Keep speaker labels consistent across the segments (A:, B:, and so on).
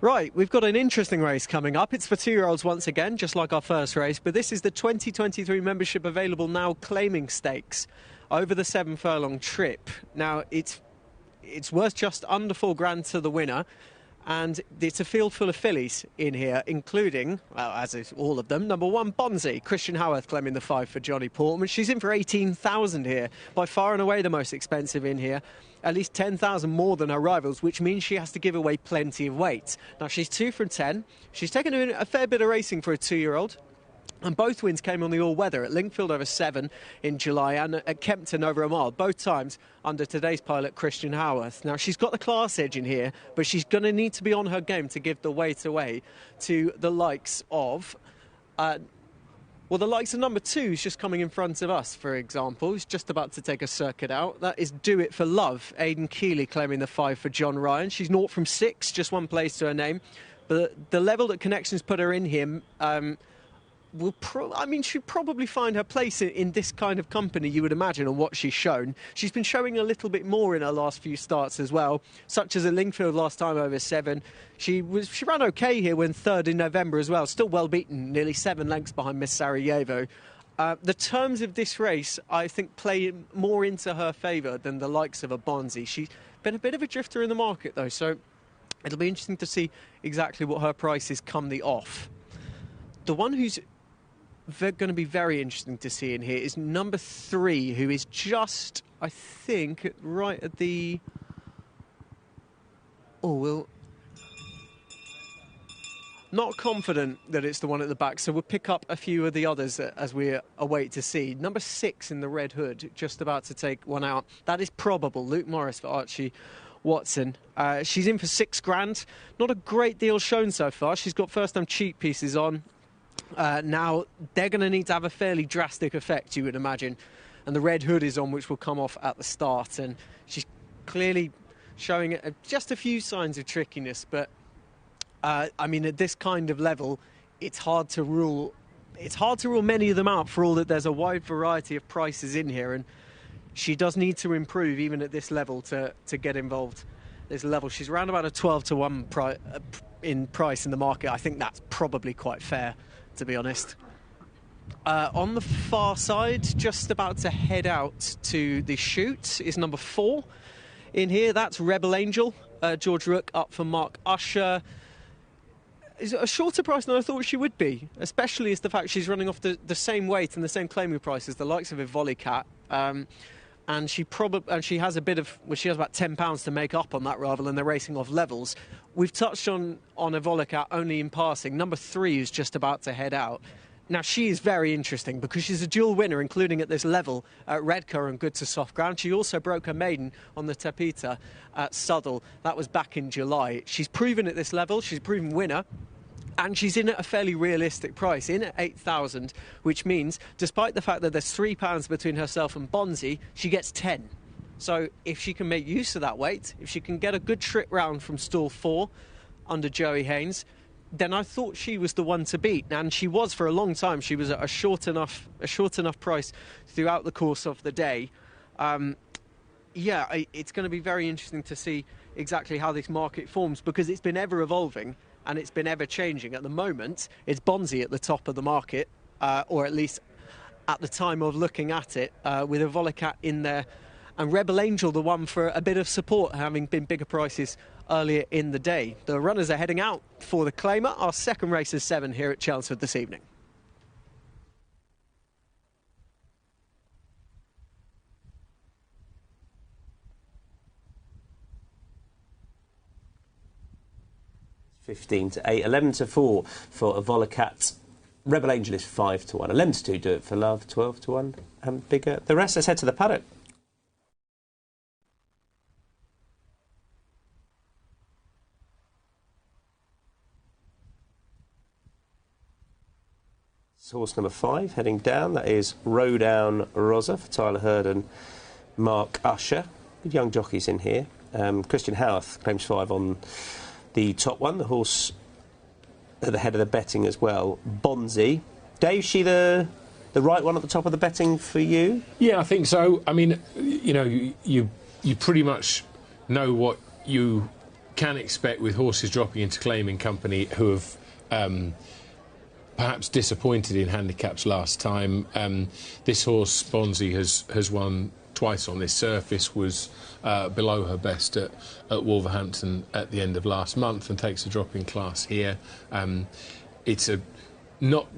A: Right, we've got an interesting race coming up. It's for two-year-olds once again, just like our first race, but this is the 2023 membership available now claiming stakes over the 7 furlong trip. Now, it's worth just under £4,000 to the winner, and it's a field full of fillies in here, including, well, as is all of them, number 1, Bonzi, Christian Howarth claiming the 5 for Johnny Portman. She's in for 18,000 here, by far and away the most expensive in here. At least 10,000 more than her rivals, which means she has to give away plenty of weight. Now, she's 2 from 10. She's taken a fair bit of racing for a 2-year-old. And both wins came on the all-weather at Lingfield over 7 in July and at Kempton over a mile, both times under today's pilot Christian Howarth. Now, she's got the class edge in here, but she's going to need to be on her game to give the weight away to the likes of... the likes of number 2 is just coming in front of us, for example. He's just about to take a circuit out. That is Do It For Love. Aidan Keeley claiming the 5 for John Ryan. She's 0 from 6, just 1 place to her name. But the level that Connections put her in here... she'd probably find her place in this kind of company, you would imagine, on what she's shown. She's been showing a little bit more in her last few starts as well, such as at Lingfield last time over 7. She ran OK here when 3rd in November as well, still well beaten, nearly 7 lengths behind Miss Sarajevo. The terms of this race, I think, play more into her favour than the likes of a Bonzi. She's been a bit of a drifter in the market, though, so it'll be interesting to see exactly what her prices come the off. The one who's going to be very interesting to see in here is number 3, who is just, I think, right at the... Not confident that it's the one at the back, so we'll pick up a few of the others as we await to see. Number 6 in the red hood, just about to take one out. That is Probable, Luke Morris for Archie Watson. She's in for £6,000. Not a great deal shown so far. She's got first-time cheek pieces on. Now, they're going to need to have a fairly drastic effect, you would imagine. And the red hood is on, which will come off at the start. And she's clearly showing just a few signs of trickiness. But, at this kind of level, it's hard to rule many of them out, for all that there's a wide variety of prices in here. And she does need to improve, even at this level, to get involved. This level, she's around about a 12 to 1 in price in the market. I think that's probably quite fair, to be honest. On the far side, just about to head out to the shoot, is number 4 in here. That's Rebel Angel. George Rook up for Mark Usher. Is a shorter price than I thought she would be, especially as the fact she's running off the same weight and the same claiming price as the likes of Ivoli Cat. And she has about £10 to make up on that rather than they're racing off levels. We've touched on Evolica only in passing. Number 3 is just about to head out. Now, she is very interesting because she's a dual winner, including at this level at Redcar and Good to Soft Ground. She also broke her maiden on the Tapita at Southall. That was back in July. She's proven at this level. She's a proven winner. And she's in at a fairly realistic price, in at 8,000, which means, despite the fact that there's £3 between herself and Bonzi, she gets 10. So if she can make use of that weight, if she can get a good trip round from stall 4 under Joey Haynes, then I thought she was the one to beat. And she was for a long time. She was at a short enough price throughout the course of the day. It's going to be very interesting to see exactly how this market forms, because it's been ever evolving. And it's been ever-changing. At the moment, it's Bonzi at the top of the market, or at least at the time of looking at it, with Evolicat in there. And Rebel Angel, the one for a bit of support, having been bigger prices earlier in the day. The runners are heading out for the claimer. Our second race is 7 here at Chelmsford this evening.
B: $15 to 8, 11 to 4 for Evolicat. Rebel Angel is 5 to 1, 11 to 2, Do It For Love, 12 to 1, and bigger. The rest, let's head to the paddock. Horse number 5 heading down. That is Rowdown Rosa for Tyler Hurd and Mark Usher. Good young jockeys in here. Christian Howarth claims 5 on the top one. The horse at the head of the betting as well. Bonzi. Dave, she the right one at the top of the betting for you?
C: Yeah, I think so. I mean, you know, you pretty much know what you can expect with horses dropping into claiming company who have perhaps disappointed in handicaps last time. This horse, Bonzi, has won twice on this surface, was below her best at Wolverhampton at the end of last month and takes a drop in class here. It's a not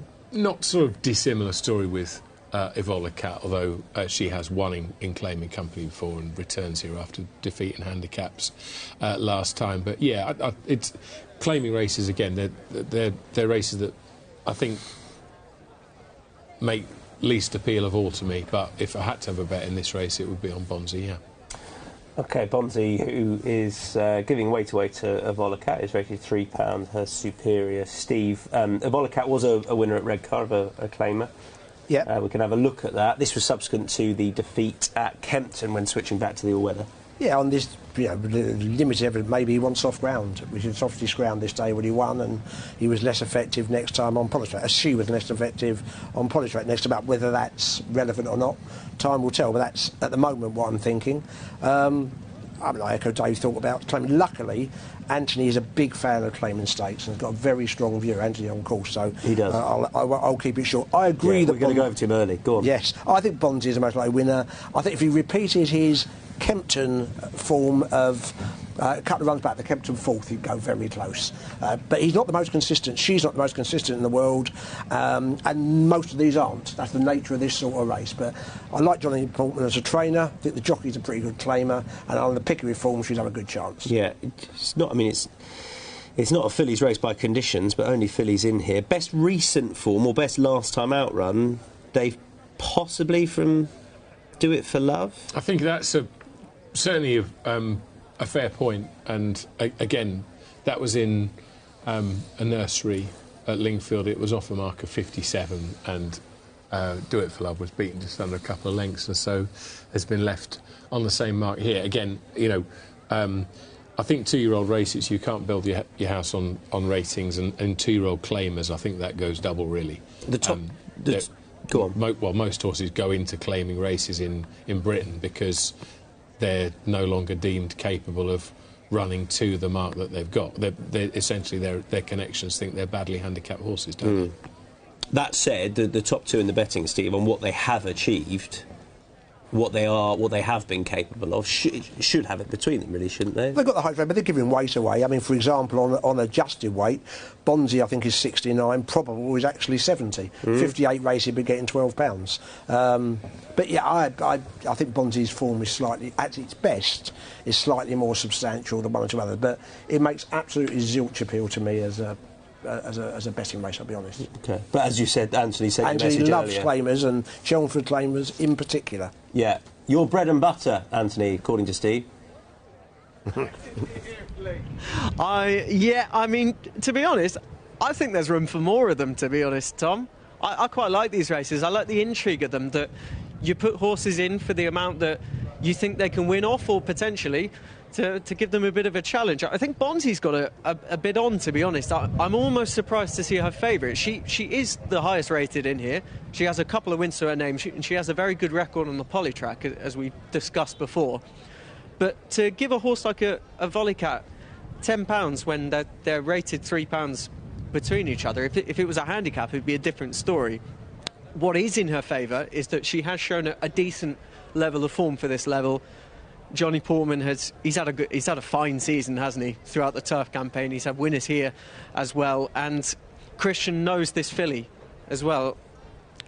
C: sort of dissimilar story with Evola Cat, although she has won in claiming company before and returns here after defeat in handicaps last time. But yeah, it's claiming races again. They're races that I think make least appeal of all to me. But if I had to have a bet in this race, it would be on Bonzi. Yeah.
B: OK, Bonzi, who is giving weight away to Evola Cat, is rated £3. Her superior, Steve. Evola Cat was a winner at Redcar of a claimer.
D: Yeah.
B: We can have a look at that. This was subsequent to the defeat at Kempton when switching back to the all-weather.
D: Yeah, on this limited evidence, maybe he wants soft ground, which is softest ground this day when he won, and he was less effective next time on polished track. She was less effective on polished track next, about whether that's relevant or not. Time will tell, but that's at the moment what I'm thinking. I echo Dave's thought about claiming. Luckily, Anthony is a big fan of claiming stakes and has got a very strong view. Anthony on course, so
B: he does.
D: I'll keep it short. I agree that
B: we're going to go over to him early. Go on.
D: Yes, I think Bonzi is the most likely winner. I think if he repeated his Kempton form of a couple of runs back, the Kempton fourth, he'd go very close. But he's not the most consistent. She's not the most consistent in the world, and most of these aren't. That's the nature of this sort of race. But I like Johnny Portman as a trainer. I think the jockey's a pretty good claimer, and on the Pickering form, she's had a good chance.
B: Yeah, it's not. I mean, it's not a fillies race by conditions, but only fillies in here. Best recent form or best last time out run, Dave, possibly from Do It For Love.
C: I think that's certainly a fair point, and again, that was in a nursery at Lingfield. It was off a mark of 57, and Do It For Love was beaten just under a couple of lengths, and so has been left on the same mark here. Again, I think two-year-old races, you can't build your house on ratings, and two-year-old claimers, I think that goes double, really.
B: Go on.
C: Most horses go into claiming races in Britain because they're no longer deemed capable of running to the mark that they've got. They're essentially, their connections think they're badly handicapped horses, don't they?
B: That said, the top two in the betting, Steve, on what they have achieved, what they have been capable of, should have it between them, really, shouldn't they?
D: They've got the height, but they're giving weight away. I mean, for example, on adjusted weight, Bonzi, I think, is 69, Probable is actually 70. 58 race, he'd be getting £12. But yeah, I think Bonzi's form is slightly, at its best, is slightly more substantial than one or two others, but it makes absolutely zilch appeal to me as a betting race, I'll be honest.
B: Okay. But as you said, Anthony said
D: Anthony
B: your message
D: loves
B: earlier.
D: claimers, and Chelmsford claimers in particular.
B: Yeah. Your bread and butter, Anthony, according to Steve.
A: I mean, to be honest, I think there's room for more of them, to be honest, Tom. I quite like these races. I like the intrigue of them, that you put horses in for the amount that you think they can win off, or potentially to give them a bit of a challenge. I think Bonzi's got a bit on, to be honest. I'm almost surprised to see her favourite. She is the highest rated in here. She has a couple of wins to her name. She has a very good record on the poly track, as we discussed before. But to give a horse like a Volicat £10 when they're rated £3 between each other, if it was a handicap, it would be a different story. What is in her favour is that she has shown a decent level of form for this level. Johnny Portman he's had a fine season, hasn't he, throughout the turf campaign. He's had winners here as well, and Christian knows this filly as well,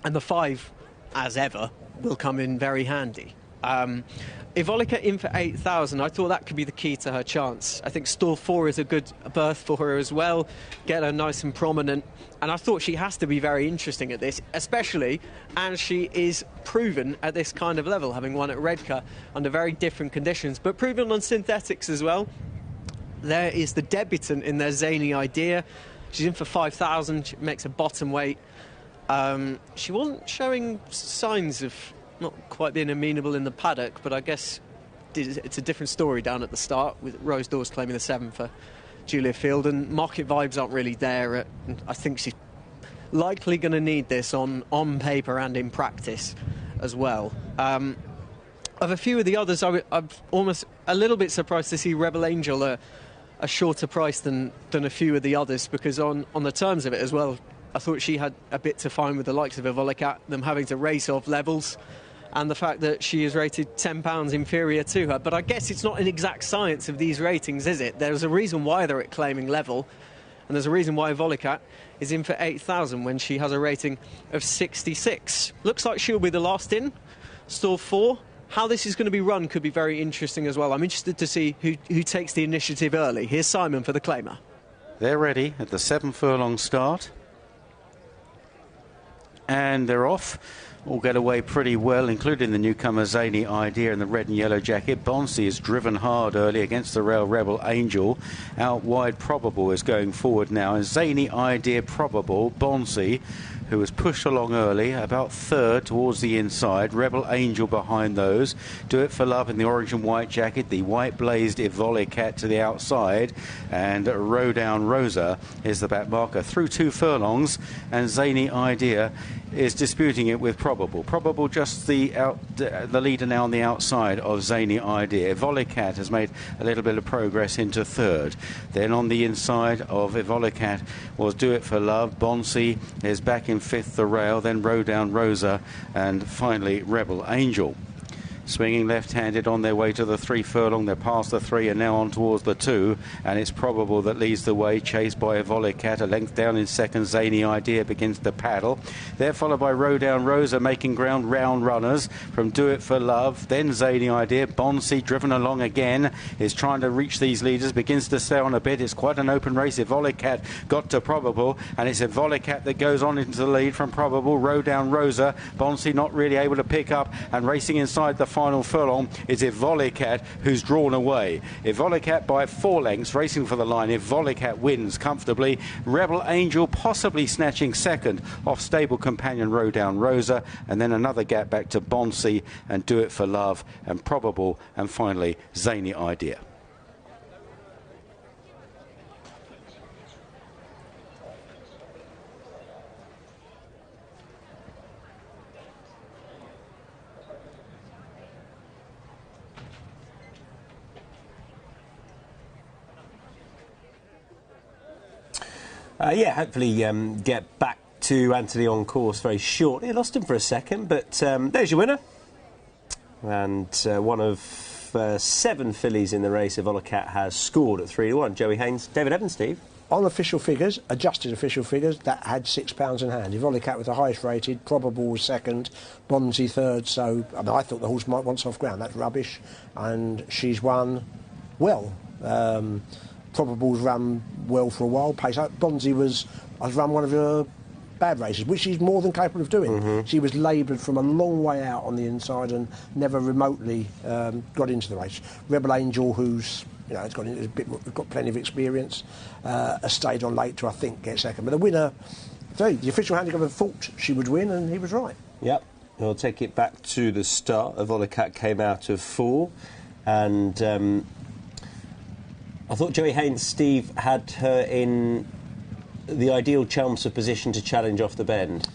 A: and the 5, as ever, will come in very handy. Evola in for 8,000, I thought that could be the key to her chance. I think stall 4 is a good berth for her as well, get her nice and prominent, and I thought she has to be very interesting at this, especially as she is proven at this kind of level, having won at Redcar under very different conditions, but proven on synthetics as well. There is the debutant in their Zany Idea. She's in for 5,000, she makes a bottom weight. She wasn't showing signs of not quite being amenable in the paddock, but I guess it's a different story down at the start, with Rose Dawes claiming the 7 for Julia Field, and market vibes aren't really there. I think she's likely going to need this on paper and in practice as well. Of a few of the others, I'm almost a little bit surprised to see Rebel Angel, a a shorter price than a few of the others, because on the terms of it as well, I thought she had a bit to find with the likes of Evolicat, them having to race off levels, and the fact that she is rated £10 inferior to her. But I guess it's not an exact science of these ratings, is it? There's a reason why they're at claiming level, and there's a reason why Evolicat is in for 8,000 when she has a rating of 66. Looks like she'll be the last in, stall 4. How this is going to be run could be very interesting as well. I'm interested to see who takes the initiative early. Here's Simon for the claimer.
E: They're ready at the 7 furlong start. And they're off. All get away pretty well, including the newcomer Zany Idea in the red and yellow jacket. Bonsi is driven hard early against the rail Rebel Angel. Out wide, Probable is going forward now. And Zany Idea, Probable, Bonsi, who was pushed along early, about third towards the inside. Rebel Angel behind those. Do It For Love in the orange and white jacket. The white blazed Evolicat to the outside. And Rowdown Rosa is the back marker. Through 2 furlongs, and Zany Idea is disputing it with Probable. Probable just the leader now on the outside of Zany Idea. Evolicat has made a little bit of progress into third. Then on the inside of Evolicat was Do It For Love. Bonsi is back in 5th, the rail. Then Rowdown Rosa, and finally Rebel Angel. Swinging left-handed on their way to the 3 furlong. They're past the 3 and now on towards the 2. And it's Probable that leads the way, chased by Evolicat. A length down in second. Zany Idea begins to paddle. They're followed by Rowdown Rosa, making ground round runners from Do It For Love. Then Zany Idea. Bonsi, driven along again, is trying to reach these leaders. Begins to stay on a bit. It's quite an open race. Evolicat got to Probable, and it's Evolicat that goes on into the lead from Probable. Rowdown Rosa. Bonsi not really able to pick up, and racing inside the final furlong is Evolicat, who's drawn away. Evolicat by 4 lengths, racing for the line. Evolicat wins comfortably. Rebel Angel possibly snatching second off stable companion Rowdown Rosa, and then another gap back to Bonsi and Do It For Love and Probable, and finally Zany Idea.
B: Yeah, hopefully get back to Anthony on course very shortly. I lost him for a second, but there's your winner. And one of 7 fillies in the race, Evolicat has scored at 3-1. Joey Haynes, David Evans, Steve.
D: On official figures, adjusted official figures, that had £6 in hand. Evolicat was the highest rated, Probable was second, Bonsi third, so I thought the horse might want soft ground. That's rubbish, and she's won well. Probable's run well for a while. Pace up. Bonsi has run one of her bad races, which she's more than capable of doing. She was laboured from a long way out on the inside and never remotely got into the race. Rebel Angel, who's has got plenty of experience, has stayed on late to, I think, get second. But the winner, the official handicapper thought she would win, and he was right.
B: Yep. We'll take it back to the start. Evolicat came out of 4, and I thought Joey Haynes, Steve, had her in the ideal Chelmsford position to challenge off the bend.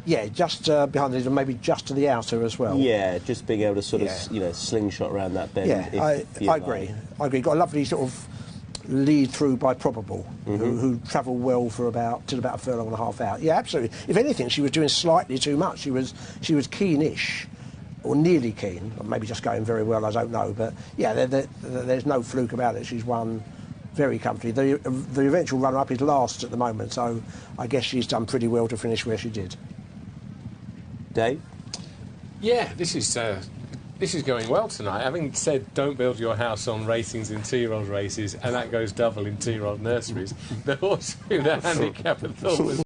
D: Yeah, just behind it, and maybe just to the outer as well.
B: Yeah, just being able to sort of, slingshot around that bend.
D: Yeah, I agree. I agree. Got a lovely sort of lead through by Probable, who travelled well for about a furlong and a half out. Yeah, absolutely. If anything, she was doing slightly too much. She was keenish, or nearly keen, or maybe just going very well, I don't know. But yeah, there's no fluke about it. She's won very comfortably. The eventual runner-up is last at the moment, so I guess she's done pretty well to finish where she did.
B: Dave?
C: Yeah, this is going well tonight. Having said don't build your house on ratings in 2-year-old races, and that goes double in 2-year-old nurseries, the horse who the handicap I thought was